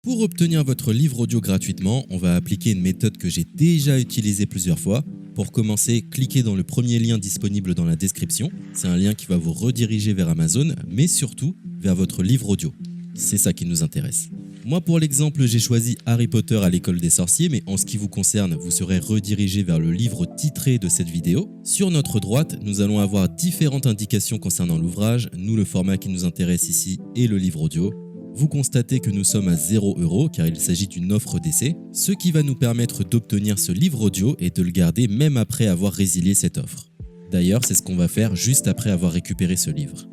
Pour obtenir votre livre audio gratuitement, on va appliquer une méthode que j'ai déjà utilisée plusieurs fois. Pour commencer, cliquez dans le premier lien disponible dans la description. C'est un lien qui va vous rediriger vers Amazon, mais surtout vers votre livre audio. C'est ça qui nous intéresse. Moi, pour l'exemple, j'ai choisi Harry Potter à l'école des sorciers, mais en ce qui vous concerne, vous serez redirigé vers le livre titré de cette vidéo. Sur notre droite, nous allons avoir différentes indications concernant l'ouvrage. Nous, le format qui nous intéresse ici est le livre audio. Vous constatez que nous sommes à 0 € car il s'agit d'une offre d'essai, ce qui va nous permettre d'obtenir ce livre audio et de le garder même après avoir résilié cette offre. D'ailleurs, c'est ce qu'on va faire juste après avoir récupéré ce livre.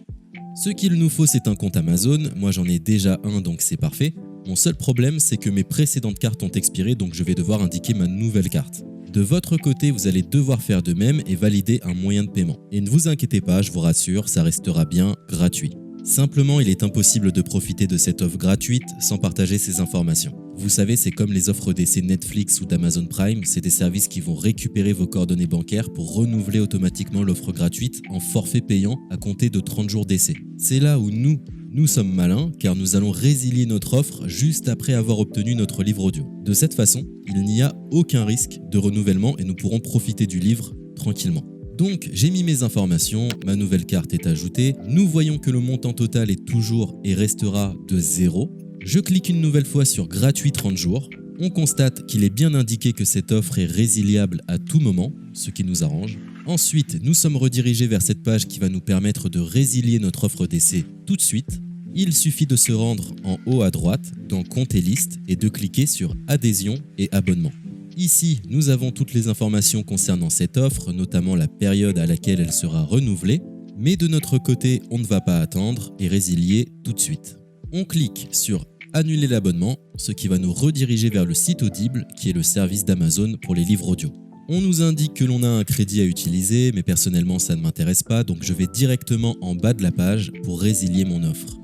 Ce qu'il nous faut, c'est un compte Amazon. Moi, j'en ai déjà un, donc c'est parfait. Mon seul problème, c'est que mes précédentes cartes ont expiré, donc je vais devoir indiquer ma nouvelle carte. De votre côté, vous allez devoir faire de même et valider un moyen de paiement. Et ne vous inquiétez pas, je vous rassure, ça restera bien gratuit. Simplement, il est impossible de profiter de cette offre gratuite sans partager ces informations. Vous savez, c'est comme les offres d'essai Netflix ou d'Amazon Prime, c'est des services qui vont récupérer vos coordonnées bancaires pour renouveler automatiquement l'offre gratuite en forfait payant à compter de 30 jours d'essai. C'est là où nous sommes malins car nous allons résilier notre offre juste après avoir obtenu notre livre audio. De cette façon, il n'y a aucun risque de renouvellement et nous pourrons profiter du livre tranquillement. Donc j'ai mis mes informations, ma nouvelle carte est ajoutée, nous voyons que le montant total est toujours et restera de 0. Je clique une nouvelle fois sur gratuit 30 jours, on constate qu'il est bien indiqué que cette offre est résiliable à tout moment, ce qui nous arrange. Ensuite, nous sommes redirigés vers cette page qui va nous permettre de résilier notre offre d'essai tout de suite. Il suffit de se rendre en haut à droite dans Compte et liste et de cliquer sur Adhésion et abonnement. Ici, nous avons toutes les informations concernant cette offre, notamment la période à laquelle elle sera renouvelée, mais de notre côté, on ne va pas attendre et résilier tout de suite. On clique sur Annuler l'abonnement, ce qui va nous rediriger vers le site Audible, qui est le service d'Amazon pour les livres audio. On nous indique que l'on a un crédit à utiliser, mais personnellement ça ne m'intéresse pas, donc je vais directement en bas de la page pour résilier mon offre.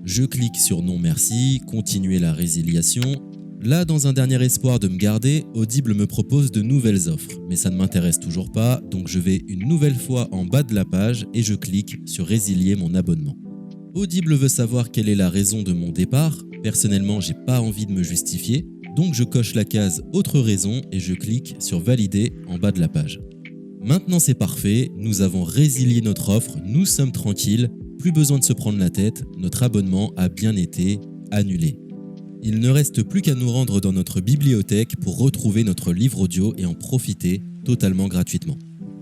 Je clique sur Non merci, continuer la résiliation. Là, dans un dernier espoir de me garder, Audible me propose de nouvelles offres, mais ça ne m'intéresse toujours pas, donc je vais une nouvelle fois en bas de la page et je clique sur Résilier mon abonnement. Audible veut savoir quelle est la raison de mon départ. Personnellement, j'ai pas envie de me justifier, donc je coche la case Autre raison et je clique sur Valider en bas de la page. Maintenant c'est parfait, nous avons résilié notre offre, nous sommes tranquilles, plus besoin de se prendre la tête, notre abonnement a bien été annulé. Il ne reste plus qu'à nous rendre dans notre bibliothèque pour retrouver notre livre audio et en profiter totalement gratuitement.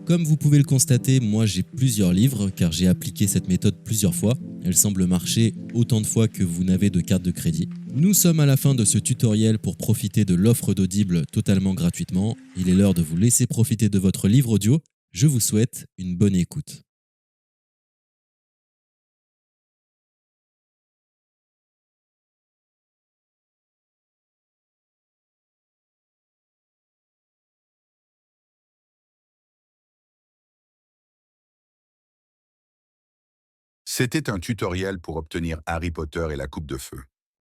Comme vous pouvez le constater, moi j'ai plusieurs livres car j'ai appliqué cette méthode plusieurs fois. Elle semble marcher autant de fois que vous n'avez de carte de crédit. Nous sommes à la fin de ce tutoriel pour profiter de l'offre d'Audible totalement gratuitement. Il est l'heure de vous laisser profiter de votre livre audio. Je vous souhaite une bonne écoute. C'était un tutoriel pour obtenir Harry Potter et la Coupe de Feu.